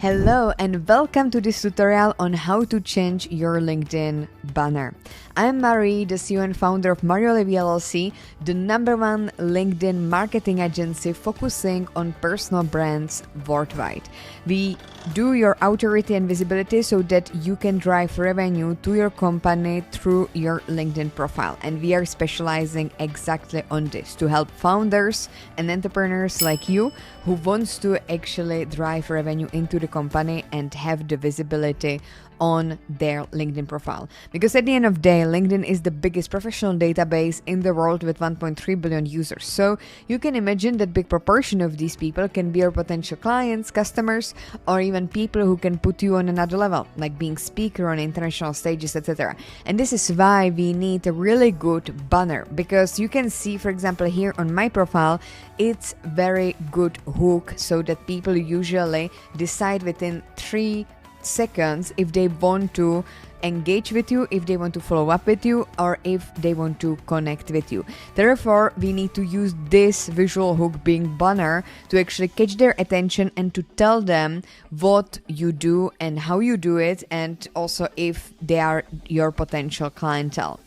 Hello and welcome to this tutorial on how to change your LinkedIn banner. I'm Marie, the CEO and founder of Royal Holloway LLC, the #1 LinkedIn marketing agency focusing on personal brands worldwide. We do your authority and visibility so that you can drive revenue to your company through your LinkedIn profile. And we are specializing exactly on this to help founders and entrepreneurs like you who wants to actually drive revenue into the company and have the visibility on their LinkedIn profile. Because at the end of the day, LinkedIn is the biggest professional database in the world with 1.3 billion users. So you can imagine that big proportion of these people can be your potential clients, customers, or even people who can put you on another level, like being speaker on international stages, etc. And this is why we need a really good banner, because you can see, for example, here on my profile, it's very good hook so that people usually decide within 3 seconds if they want to engage with you, if they want to follow up with you, or if they want to connect with you. Therefore, we need to use this visual hook being banner to actually catch their attention and to tell them what you do and how you do it, and also if they are your potential clientele.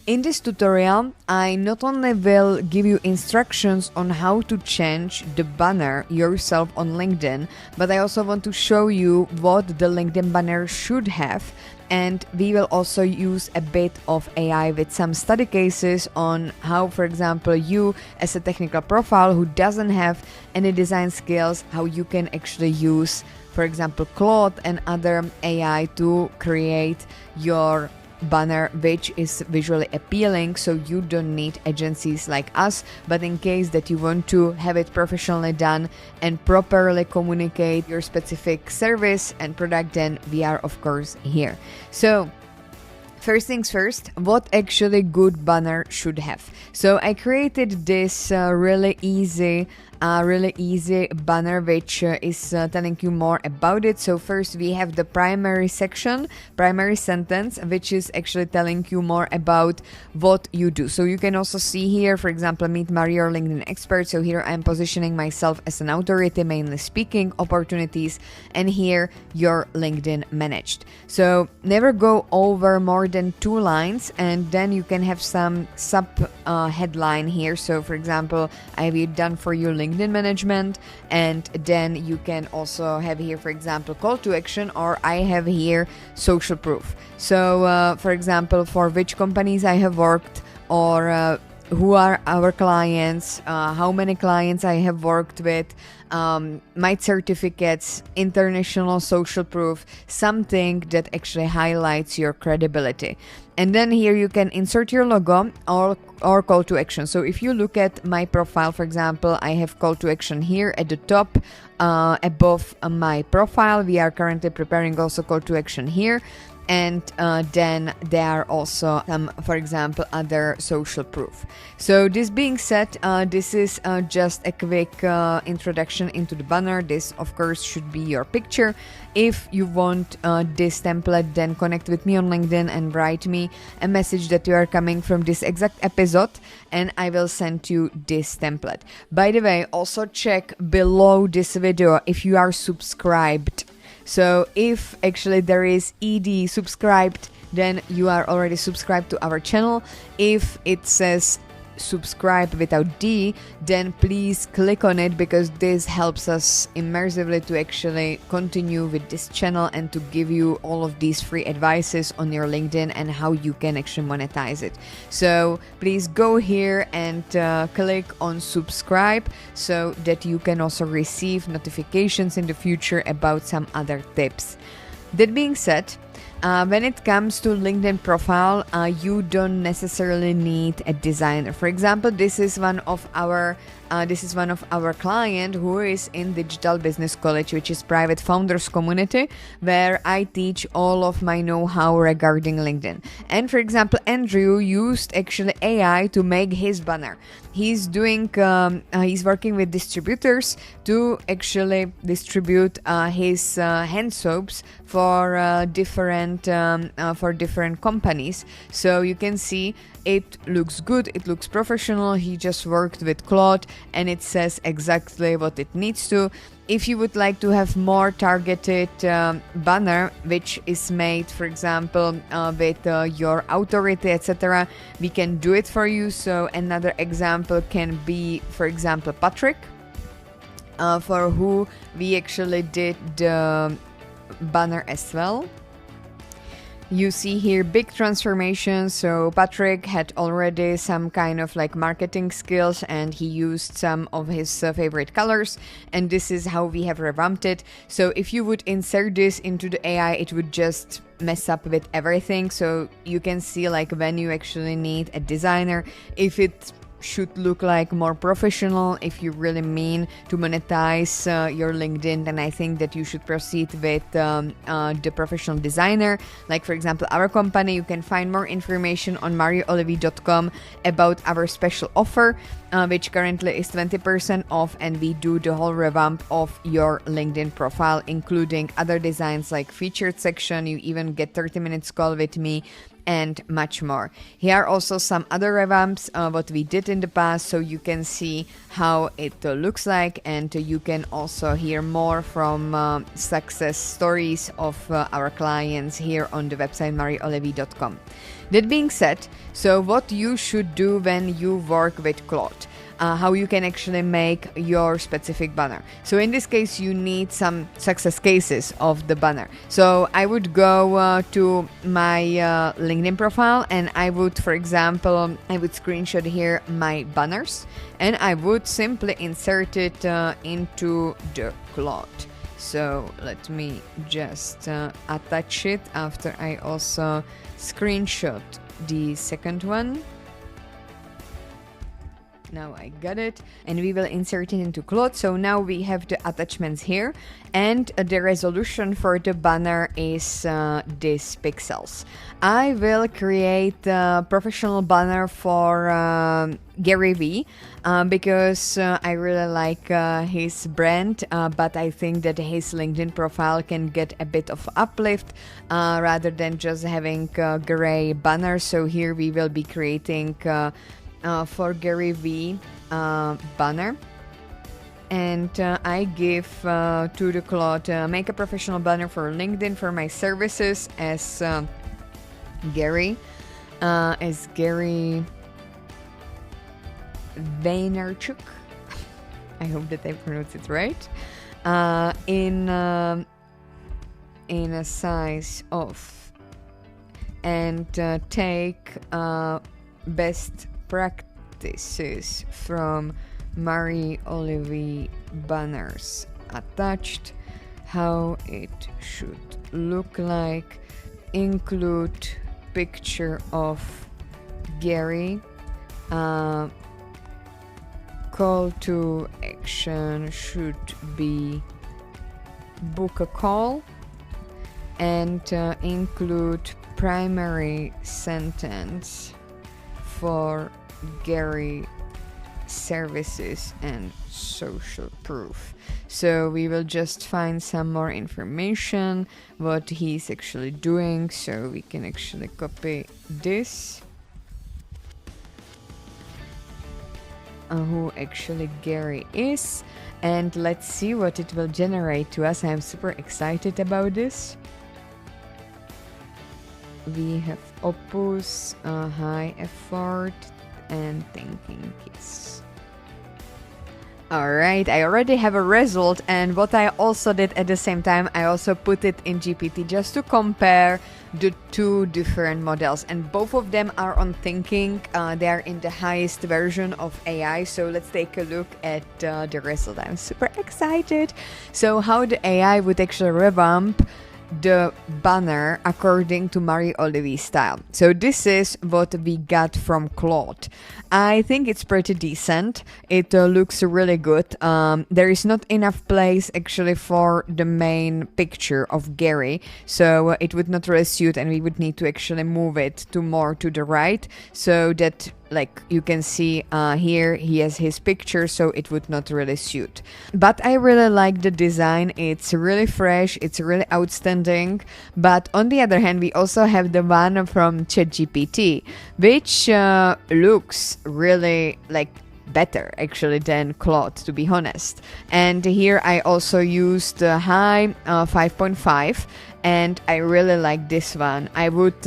In this tutorial, I not only will give you instructions on how to change the banner yourself on LinkedIn, but I also want to show you what the LinkedIn banner should have. And we will also use a bit of AI with some study cases on how, for example, you as a technical profile who doesn't have any design skills, how you can actually use, for example, Claude and other AI to create your banner which is visually appealing, so you don't need agencies like us. But in case that you want to have it professionally done and properly communicate your specific service and product, then we are of course here. So first things first, what actually good banner should have. So I created this really easy banner which is telling you more about it. So first we have the primary section, primary sentence, which is actually telling you more about what you do. So you can also see here, for example, meet Marie, your LinkedIn expert. So here I'm positioning myself as an authority, mainly speaking opportunities, and here your LinkedIn managed. So never go over more than 2 lines, and then you can have some sub headline here. So for example, I've done for you LinkedIn management, and then you can also have here, for example, call to action, or I have here social proof. So for example, for which companies I have worked, or who are our clients, how many clients I have worked with, my certificates, international social proof, something that actually highlights your credibility. And then here you can insert your logo or call to action. So if you look at my profile, for example, I have call to action here at the top above my profile. We are currently preparing also call to action here. And then there are also some, for example, other social proof. So this being said, this is just a quick introduction into the banner. This, of course, should be your picture. If you want this template, then connect with me on LinkedIn and write me a message that you are coming from this exact episode, and I will send you this template. By the way, also check below this video if you are subscribed. So if actually there is ED subscribed, then you are already subscribed to our channel. If it says subscribe without D, then please click on it, because this helps us immersively to actually continue with this channel and to give you all of these free advices on your LinkedIn and how you can actually monetize it. So please go here and click on subscribe so that you can also receive notifications in the future about some other tips. That being said, when it comes to LinkedIn profile, you don't necessarily need a designer. For example, this is one of our client who is in Digital Business College, which is private founders community, where I teach all of my know-how regarding LinkedIn. And for example, Andrew used actually AI to make his banner. He's working with distributors to actually distribute his hand soaps for different companies. So you can see it looks good, it looks professional. He just worked with Claude and it says exactly what it needs to. If you would like to have more targeted banner, which is made, for example, with your authority, etc., we can do it for you. So another example can be, for example, Patrick, for who we actually did the banner as well. You see here big transformation. So Patrick had already some kind of like marketing skills, and he used some of his favorite colors, and this is how we have revamped it. So if you would insert this into the AI, it would just mess up with everything. So you can see like when you actually need a designer, if it should look like more professional, if you really mean to monetize your LinkedIn, then I think that you should proceed with the professional designer. Like for example, our company, you can find more information on marioolivier.com about our special offer, which currently is 20% off, and we do the whole revamp of your LinkedIn profile, including other designs like featured section. You even get 30 minutes call with me, and much more. Here are also some other revamps what we did in the past, so you can see how it looks like, and you can also hear more from success stories of our clients here on the website marioolivier.com. That being said, so what you should do when you work with Claude, how you can actually make your specific banner. So in this case, you need some success cases of the banner. So I would go to my LinkedIn profile, and I would, for example, I would screenshot here my banners, and I would simply insert it into the Claude. So let me just attach it after I also screenshot the second one. Now I got it, and we will insert it into Claude. So now we have the attachments here, and the resolution for the banner is this pixels. I will create a professional banner for Gary V, because I really like his brand, but I think that his LinkedIn profile can get a bit of uplift rather than just having a gray banner. So here we will be creating for Gary V banner, and I give to the Claude make a professional banner for LinkedIn for my services as Gary Vaynerchuk. I hope that I pronounced it right. In a size of, and take best practices from Marie Olivier banners attached, how it should look like, include picture of Gary, call to action should be book a call, and include primary sentence for Gary services and social proof. So we will just find some more information what he's actually doing, so we can actually copy this, who actually Gary is, and let's see what it will generate to us. I'm super excited about this. We have Opus, high effort, and thinking kiss. Alright, I already have a result, and what I also did at the same time, I also put it in GPT just to compare the two different models, and both of them are on thinking. They are in the highest version of AI, so let's take a look at the result. I'm super excited. So how the AI would actually revamp the banner according to Marie Olivier style. So this is what we got from Claude. I think it's pretty decent. It looks really good. There is not enough place actually for the main picture of Gary, so it would not really suit, and we would need to actually move it to more to the right, so that like you can see here he has his picture, so it would not really suit. But I really like the design. It's really fresh, it's really outstanding. But on the other hand, we also have the one from ChatGPT, which looks really like better actually than Claude, to be honest. And here I also used High 5.5, and I really like this one. I would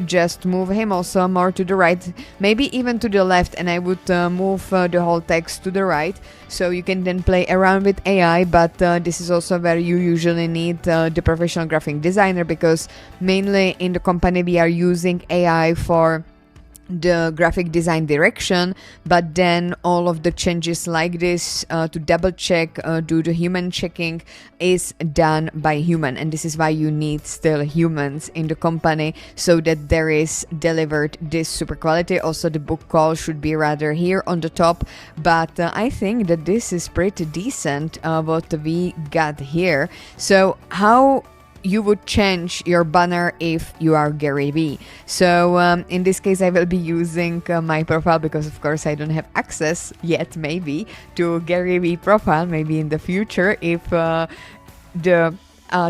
just move him also more to the right, maybe even to the left, and I would move the whole text to the right, so you can then play around with AI. But this is also where you usually need the professional graphic designer, because mainly in the company we are using AI for the graphic design direction, but then all of the changes like this to double check, do the human checking, is done by human. And this is why you need still humans in the company, so that there is delivered this super quality. Also the book call should be rather here on the top, but I think that this is pretty decent what we got here. So how you would change your banner if you are Gary Vee. So in this case I will be using my profile, because of course I don't have access yet maybe to Gary Vee profile. Maybe in the future, if the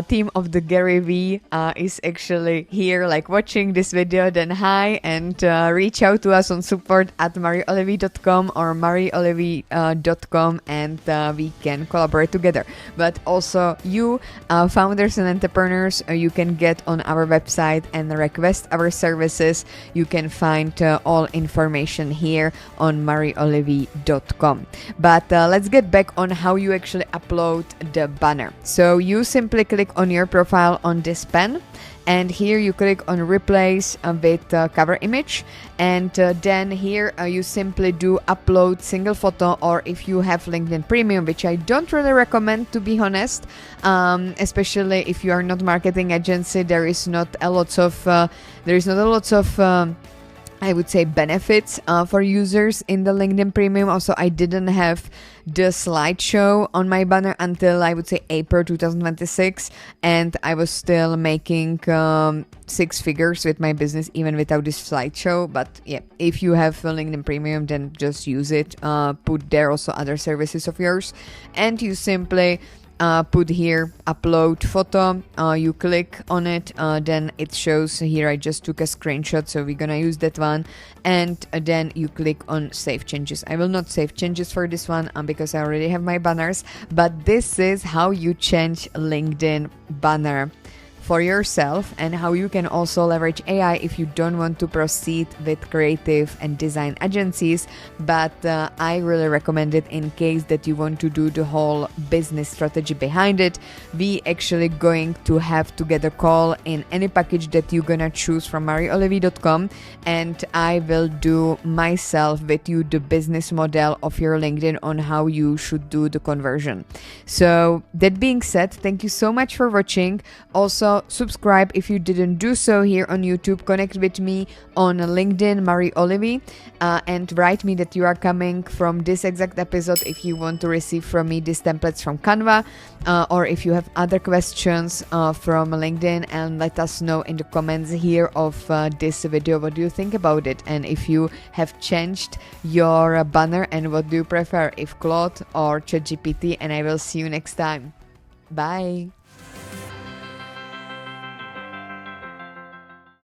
team of the Gary Vee is actually here, like watching this video, then hi, and reach out to us on support@mariolevy.com or mariolevy.com, and we can collaborate together. But also you founders and entrepreneurs, you can get on our website and request our services. You can find all information here on mariolevy.com. But let's get back on how you actually upload the banner. So you simply click on your profile on this pen, and here you click on replace with cover image, and then here you simply do upload single photo, or if you have LinkedIn Premium, which I don't really recommend, to be honest, especially if you are not marketing agency. There is not a lot of I would say benefits for users in the LinkedIn Premium. Also, I didn't have the slideshow on my banner until I would say April 2026, and I was still making 6 figures with my business even without this slideshow. But yeah, if you have a LinkedIn Premium, then just use it. Put there also other services of yours, and you simply put here upload photo, you click on it, then it shows here. I just took a screenshot, so we're gonna use that one, and then you click on save changes. I will not save changes for this one because I already have my banners, but this is how you change LinkedIn banner for yourself, and how you can also leverage AI if you don't want to proceed with creative and design agencies. But I really recommend it in case that you want to do the whole business strategy behind it. We actually going to have together call in any package that you're gonna choose from mariolevy.com, and I will do myself with you the business model of your LinkedIn on how you should do the conversion. So that being said, thank you so much for watching. Also, subscribe if you didn't do so here on YouTube. Connect with me on LinkedIn, Marie Olivy, and write me that you are coming from this exact episode if you want to receive from me these templates from Canva, or if you have other questions from LinkedIn, and let us know in the comments here of this video what do you think about it, and if you have changed your banner, and what do you prefer, if Claude or ChatGPT. And I will see you next time. Bye.